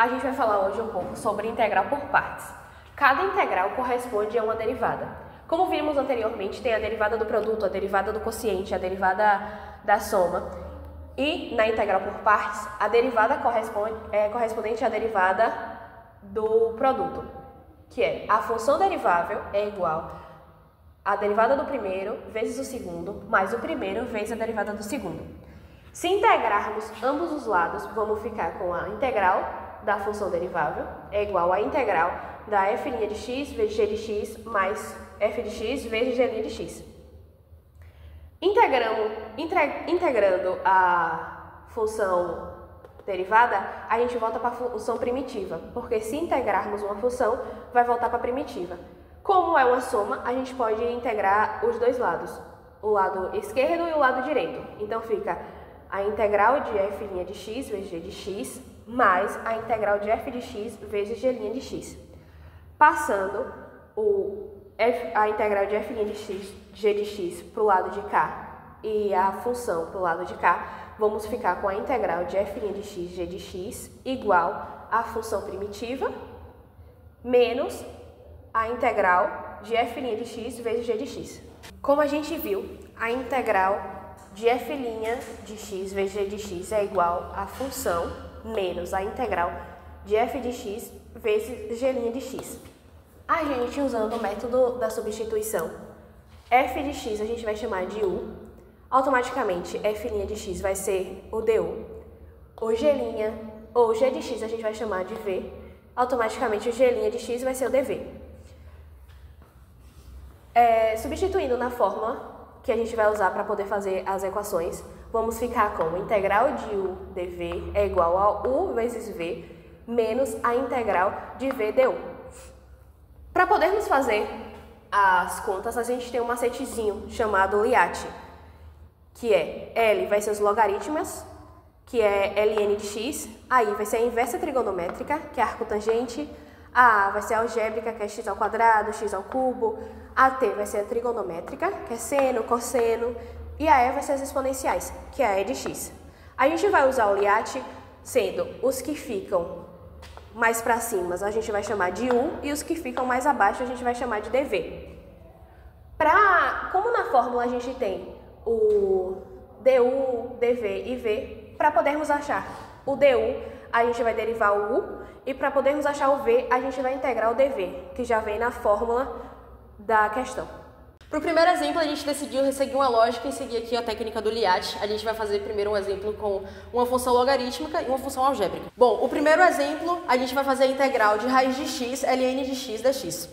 A gente vai falar hoje um pouco sobre integral por partes. Cada integral corresponde a uma derivada. Como vimos anteriormente, tem a derivada do produto, a derivada do quociente, a derivada da soma. E na integral por partes, a derivada correspondente à derivada do produto, que é a função derivável é igual a derivada do primeiro vezes o segundo, mais o primeiro vezes a derivada do segundo. Se integrarmos ambos os lados, vamos ficar com a integral da função derivável é igual à integral da f' de x vezes g de x mais f de x vezes g de x. Integrando a função derivada, a gente volta para a função primitiva, porque se integrarmos uma função, vai voltar para a primitiva. Como é uma soma, a gente pode integrar os dois lados, o lado esquerdo e o lado direito. Então fica a integral de f' de x vezes g de x mais a integral de f de x vezes g' de x. Passando a integral de f' de x, g de x para o lado de cá e a função para o lado de cá, vamos ficar com a integral de f' de x, g de x igual à função primitiva menos a integral de f' de x vezes g de x. Como a gente viu, a integral de f' de x vezes g de x é igual à função menos a integral de f de x vezes g' de x. A gente, usando o método da substituição, f de x a gente vai chamar de u, automaticamente f' de x vai ser o du, o g de x a gente vai chamar de v, automaticamente o g' de x vai ser o dv. Substituindo na fórmula que a gente vai usar para poder fazer as equações, vamos ficar com a integral de u dv é igual a u vezes v menos a integral de v du. Para podermos fazer as contas, a gente tem um macetezinho chamado LIAT, que é L vai ser os logaritmos, que é ln de x, aí vai ser a inversa trigonométrica, que é arcotangente, a vai ser a algébrica, que é x ao quadrado, x ao cubo, a t vai ser a trigonométrica, que é seno, cosseno, e a e vai ser as exponenciais, que é a e de x. A gente vai usar o LIAT sendo os que ficam mais para cima a gente vai chamar de u e os que ficam mais abaixo a gente vai chamar de dv. Como na fórmula a gente tem o du, dv e v, para podermos achar o du, a gente vai derivar o u, e para podermos achar o v, a gente vai integrar o dv, que já vem na fórmula da questão. Para o primeiro exemplo, a gente decidiu seguir uma lógica e seguir aqui a técnica do LIAT. A gente vai fazer primeiro um exemplo com uma função logarítmica e uma função algébrica. Bom, o primeiro exemplo, a gente vai fazer a integral de raiz de x, ln de x dx.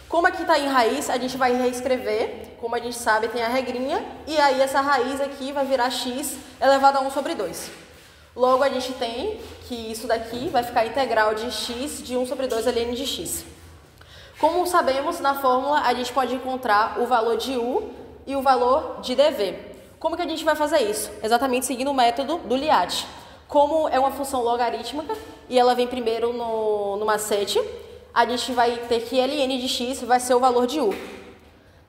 Como aqui está em raiz, a gente vai reescrever, como a gente sabe, tem a regrinha, e aí essa raiz aqui vai virar x elevado a 1 sobre 2. Logo, a gente tem que isso daqui vai ficar a integral de x de 1 sobre 2 ln de x. Como sabemos, na fórmula a gente pode encontrar o valor de u e o valor de dv. Como que a gente vai fazer isso? Exatamente seguindo o método do LIAT. Como é uma função logarítmica e ela vem primeiro no macete, a gente vai ter que ln de x vai ser o valor de u.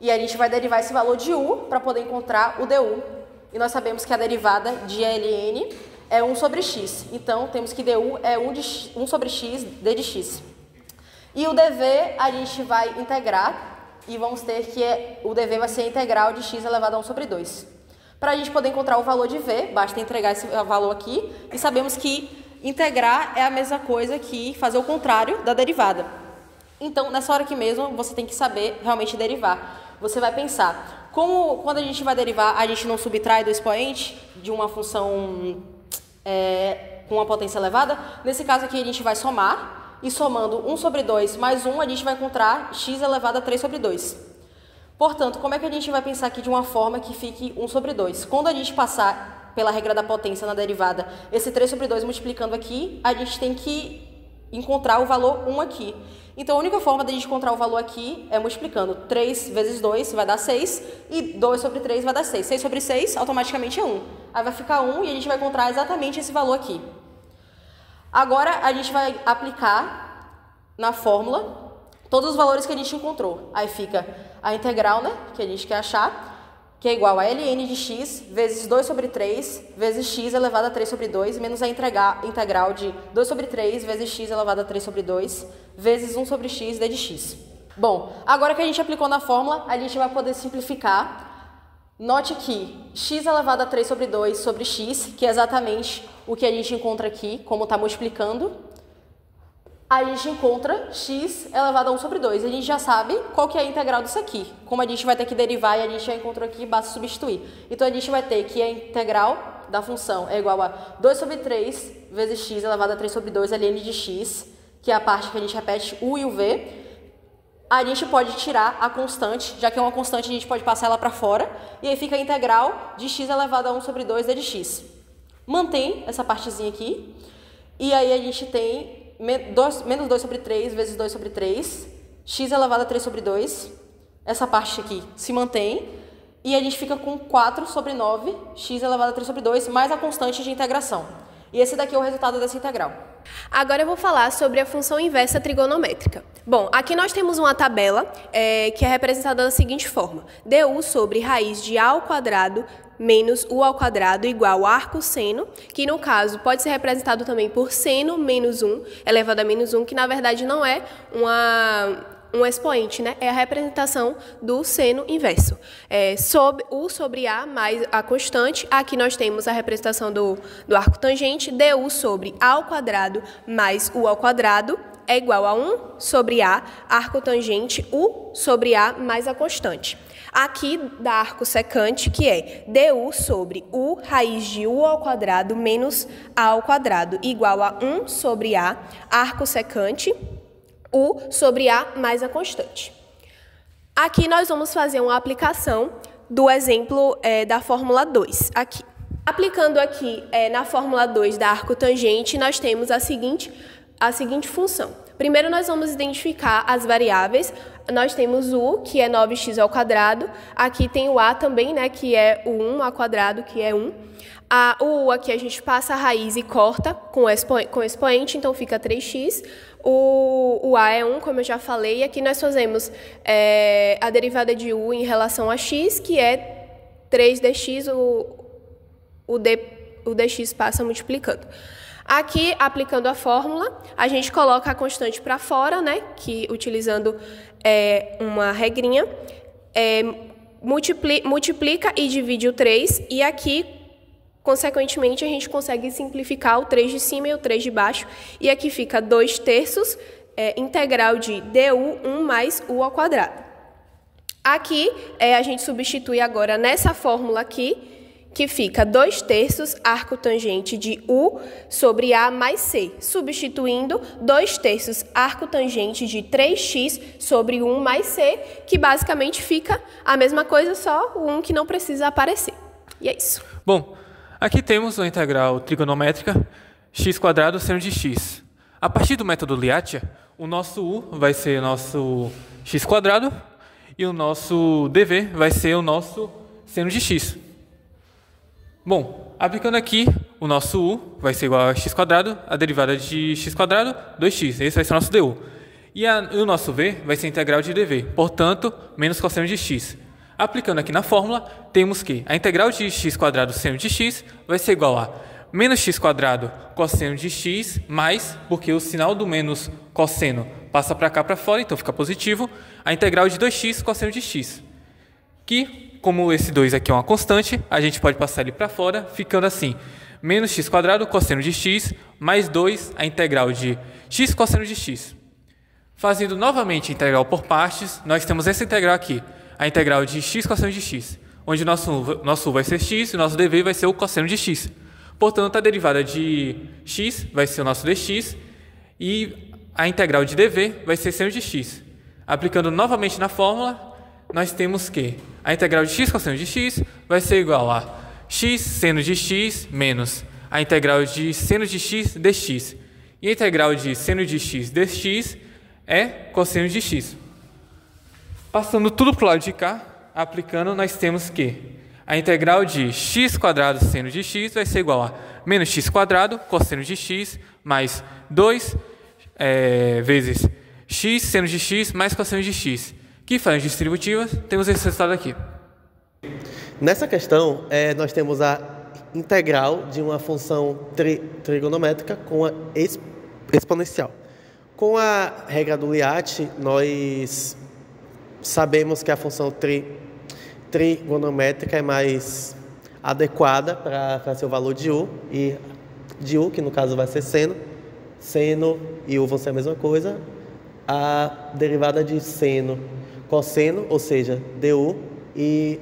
E a gente vai derivar esse valor de u para poder encontrar o du. E nós sabemos que a derivada de ln é 1 sobre x. Então, temos que du é 1 sobre x d de x. E o dv a gente vai integrar e vamos ter que o dv vai ser a integral de x elevado a 1 sobre 2. Para a gente poder encontrar o valor de v, basta integrar esse valor aqui e sabemos que integrar é a mesma coisa que fazer o contrário da derivada. Então, nessa hora aqui mesmo, você tem que saber realmente derivar. Você vai pensar, quando a gente vai derivar, a gente não subtrai do expoente de uma função com uma potência elevada. Nesse caso aqui, a gente vai somar. E somando 1 sobre 2 mais 1, a gente vai encontrar x elevado a 3 sobre 2. Portanto, como é que a gente vai pensar aqui de uma forma que fique 1 sobre 2? Quando a gente passar pela regra da potência na derivada, esse 3 sobre 2 multiplicando aqui, a gente tem que encontrar o valor 1 aqui. Então, a única forma de a gente encontrar o valor aqui é multiplicando. 3 vezes 2 vai dar 6 e 2 sobre 3 vai dar 6. 6 sobre 6 automaticamente é 1. Aí vai ficar 1 e a gente vai encontrar exatamente esse valor aqui. Agora, a gente vai aplicar na fórmula todos os valores que a gente encontrou. Aí fica a integral, né, que a gente quer achar, que é igual a ln de x vezes 2 sobre 3 vezes x elevado a 3 sobre 2, menos a integral de 2 sobre 3 vezes x elevado a 3 sobre 2, vezes 1 sobre x d de x. Bom, agora que a gente aplicou na fórmula, a gente vai poder simplificar. Note que x elevado a 3 sobre 2 sobre x, que é exatamente o que a gente encontra aqui, como está multiplicando, a gente encontra x elevado a 1 sobre 2. A gente já sabe qual que é a integral disso aqui. Como a gente vai ter que derivar e a gente já encontrou aqui, basta substituir. Então, a gente vai ter que a integral da função é igual a 2 sobre 3 vezes x elevado a 3 sobre 2 ln de x, que é a parte que a gente repete u e o v. A gente pode tirar a constante, já que é uma constante, a gente pode passar ela para fora. E aí fica a integral de x elevado a 1 sobre 2 d de x. Mantém essa partezinha aqui. E aí a gente tem menos 2 sobre 3 vezes 2 sobre 3, x elevado a 3 sobre 2, essa parte aqui se mantém, e a gente fica com 4 sobre 9, x elevado a 3 sobre 2, mais a constante de integração. E esse daqui é o resultado dessa integral. Agora eu vou falar sobre a função inversa trigonométrica. Bom, aqui nós temos uma tabela que é representada da seguinte forma. du sobre raiz de a ao quadrado menos u ao quadrado igual a arcosseno, que no caso pode ser representado também por seno menos 1 elevado a menos 1, que na verdade não é um expoente, né? É a representação do seno inverso. U sobre A mais a constante. Aqui nós temos a representação do arco tangente. Du sobre A ao quadrado mais U ao quadrado é igual a 1 sobre A, arco tangente, U sobre A mais a constante. Aqui dá arco secante, que é du sobre U raiz de U ao quadrado menos A ao quadrado igual a 1 sobre A, arco secante, U sobre A mais a constante. Aqui nós vamos fazer uma aplicação do exemplo da fórmula 2. Aqui. Aplicando aqui na fórmula 2 da arco tangente, nós temos a seguinte função. Primeiro nós vamos identificar as variáveis. Nós temos u, que é 9x ao quadrado. Aqui tem o a também, né, que é o 1 ao quadrado, que é 1. O u aqui a gente passa a raiz e corta com expoente, então fica 3x. O a é 1, como eu já falei. E aqui nós fazemos a derivada de u em relação a x, que é 3dx, o dx passa multiplicando. Aqui, aplicando a fórmula, a gente coloca a constante para fora, né? Que utilizando uma regrinha, multiplica e divide o 3, e aqui, consequentemente, a gente consegue simplificar o 3 de cima e o 3 de baixo, e aqui fica 2/3 integral de du 1 mais u ao quadrado. Aqui, a gente substitui agora nessa fórmula aqui, que fica 2/3 arco tangente de u sobre a mais c, substituindo 2/3 arco tangente de 3x sobre 1 mais c, que basicamente fica a mesma coisa, só o 1 que não precisa aparecer. E é isso. Bom, aqui temos uma integral trigonométrica x² seno de x. A partir do método Liatia, o nosso u vai ser o nosso x² e o nosso dv vai ser o nosso seno de x. Bom, aplicando aqui, o nosso u vai ser igual a x², a derivada de x², 2x. Esse vai ser o nosso du. E o nosso v vai ser a integral de dv, portanto, menos cosseno de x. Aplicando aqui na fórmula, temos que a integral de x² seno de x vai ser igual a menos x² cosseno de x, mais, porque o sinal do menos cosseno passa para cá para fora, então fica positivo, a integral de 2x cosseno de x, que, como esse 2 aqui é uma constante, a gente pode passar ele para fora, ficando assim, menos x² cosseno de x, mais 2, a integral de x cosseno de x. Fazendo novamente a integral por partes, nós temos essa integral aqui, a integral de x cosseno de x, onde nosso u vai ser x e o nosso dv vai ser o cosseno de x. Portanto, a derivada de x vai ser o nosso dx e a integral de dv vai ser seno de x. Aplicando novamente na fórmula, nós temos que a integral de x cosseno de x vai ser igual a x seno de x menos a integral de seno de x dx. E a integral de seno de x dx é cosseno de x. Passando tudo para o lado de cá, aplicando, nós temos que a integral de x² seno de x vai ser igual a menos x² cosseno de x mais 2 vezes x seno de x mais cosseno de x. Que fazem distributivas, temos esse resultado aqui. Nessa questão, nós temos a integral de uma função trigonométrica com a exponencial. Com a regra do Liat, nós sabemos que a função trigonométrica é mais adequada para seu valor de U, e de U, que no caso vai ser seno e U vão ser a mesma coisa, a derivada de seno, cosseno, ou seja, du, e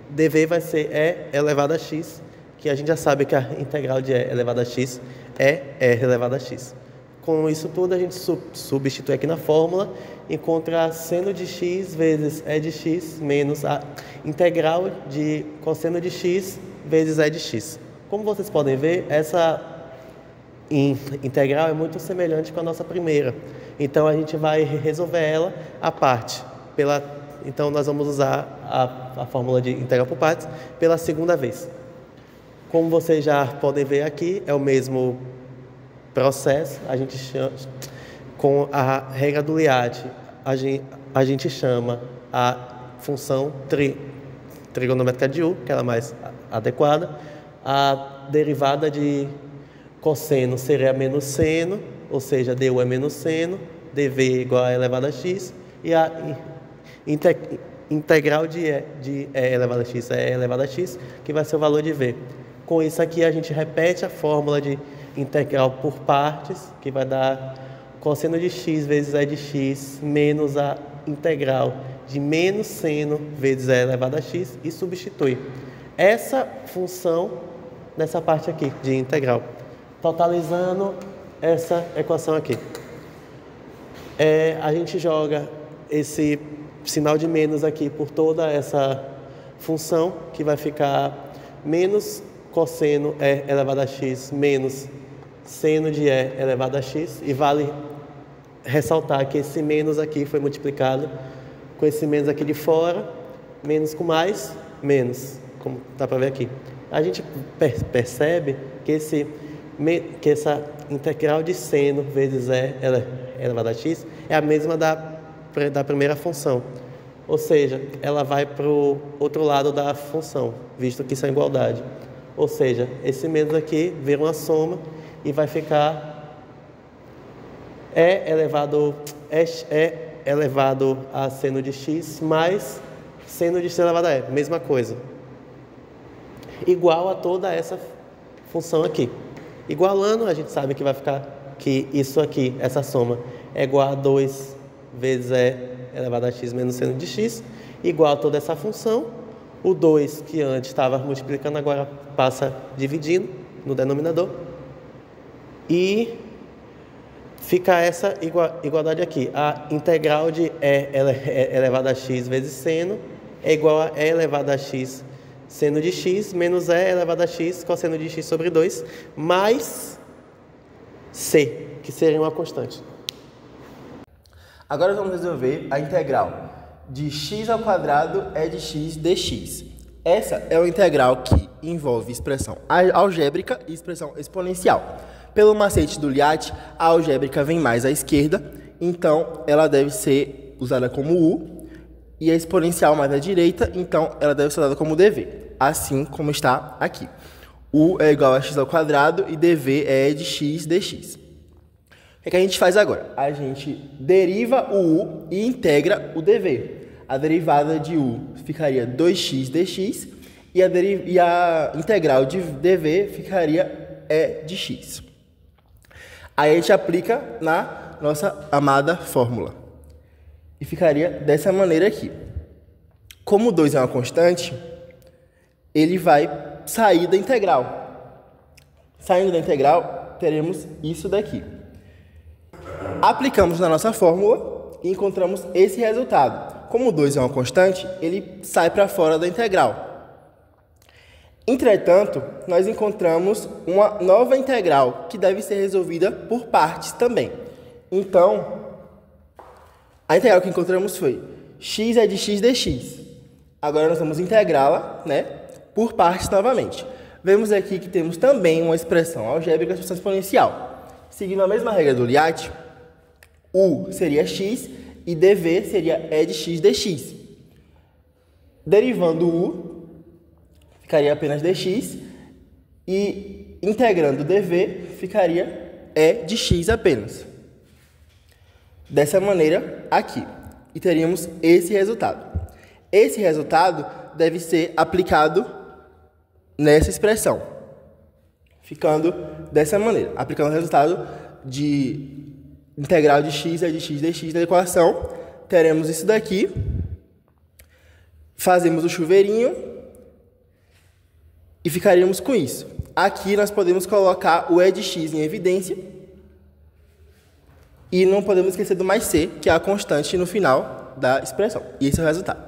dv vai ser e elevado a x, que a gente já sabe que a integral de e elevado a x é e elevado a x. Com isso tudo, a gente substitui aqui na fórmula, encontra seno de x vezes e de x menos a integral de cosseno de x vezes e de x. Como vocês podem ver, essa integral é muito semelhante com a nossa primeira. Então, a gente vai resolver ela à parte. Então, nós vamos usar a fórmula de integral por partes pela segunda vez. Como vocês já podem ver aqui, é o mesmo processo. A gente chama, com a regra do Liat, a gente chama a função trigonométrica de U, que é a mais adequada. A derivada de cosseno seria menos seno, ou seja, du é menos seno, dv é igual a elevado a x, e a integral de e elevado a x é e elevado a x, que vai ser o valor de v. Com isso aqui, a gente repete a fórmula de integral por partes, que vai dar cosseno de x vezes e de x menos a integral de menos seno vezes e elevado a x, e substitui essa função nessa parte aqui de integral, totalizando essa equação aqui. A gente joga esse sinal de menos aqui por toda essa função, que vai ficar menos cosseno e elevado a x menos seno de e elevado a x, e vale ressaltar que esse menos aqui foi multiplicado com esse menos aqui de fora, menos com mais, menos, como dá para ver aqui. A gente percebe que essa integral de seno vezes e elevado a x é a mesma da primeira função. Ou seja, ela vai para o outro lado da função, visto que isso é igualdade. Ou seja, esse menos aqui vira uma soma e vai ficar e elevado a seno de x mais seno de x elevado a e, mesma coisa. Igual a toda essa função aqui. Igualando, a gente sabe que vai ficar que isso aqui, essa soma, é igual a 2 vezes e elevado a x menos seno de x, igual a toda essa função. O 2, que antes estava multiplicando, agora passa dividindo no denominador. E fica essa igualdade aqui. A integral de e elevado a x vezes seno é igual a e elevado a x seno de x menos e elevado a x cosseno de x sobre 2 mais c, que seria uma constante. Agora vamos resolver a integral de x ao quadrado é de x dx. Essa é uma integral que envolve expressão algébrica e expressão exponencial. Pelo macete do Liat, a algébrica vem mais à esquerda, então ela deve ser usada como U, e a exponencial mais à direita, então ela deve ser usada como dv, assim como está aqui. U é igual a x ao quadrado e dv é de x dx. O que a gente faz agora? A gente deriva o u e integra o dv. A derivada de u ficaria 2x dx e a integral de dv ficaria e de x. Aí a gente aplica na nossa amada fórmula. E ficaria dessa maneira aqui. Como 2 é uma constante, ele vai sair da integral. Saindo da integral, teremos isso daqui. Aplicamos na nossa fórmula e encontramos esse resultado. Como 2 é uma constante, ele sai para fora da integral. Entretanto, nós encontramos uma nova integral que deve ser resolvida por partes também. Então, a integral que encontramos foi x é de x dx. Agora nós vamos integrá-la, por partes novamente. Vemos aqui que temos também uma expressão algébrica de expressão exponencial. Seguindo a mesma regra do Liat, u seria x e dv seria e de x dx. Derivando u, ficaria apenas dx, e integrando dv, ficaria e de x apenas. Dessa maneira aqui. E teríamos esse resultado. Esse resultado deve ser aplicado nessa expressão, ficando dessa maneira. Aplicando o resultado de integral de x é de x dx da equação, teremos isso daqui. Fazemos o chuveirinho e ficaríamos com isso. Aqui nós podemos colocar o e de x em evidência e não podemos esquecer do mais c, que é a constante no final da expressão. E esse é o resultado.